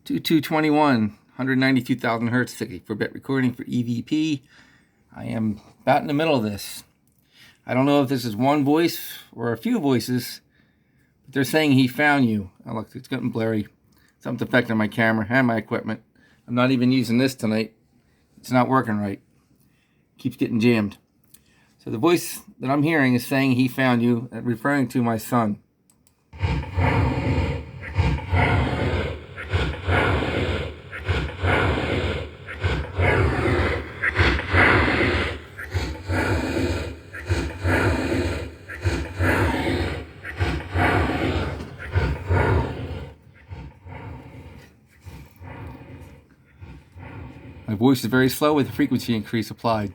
2221, 192,000 hertz, 64-bit recording for EVP. I am about in the middle of this. I don't know if this is one voice or a few voices, but they're saying he found you. Oh, look, it's getting blurry. Something's affecting my camera and my equipment. I'm not even using this tonight. It's not working right. Keeps getting jammed. So the voice that I'm hearing is saying he found you, referring to my son. My voice is very slow with the frequency increase applied.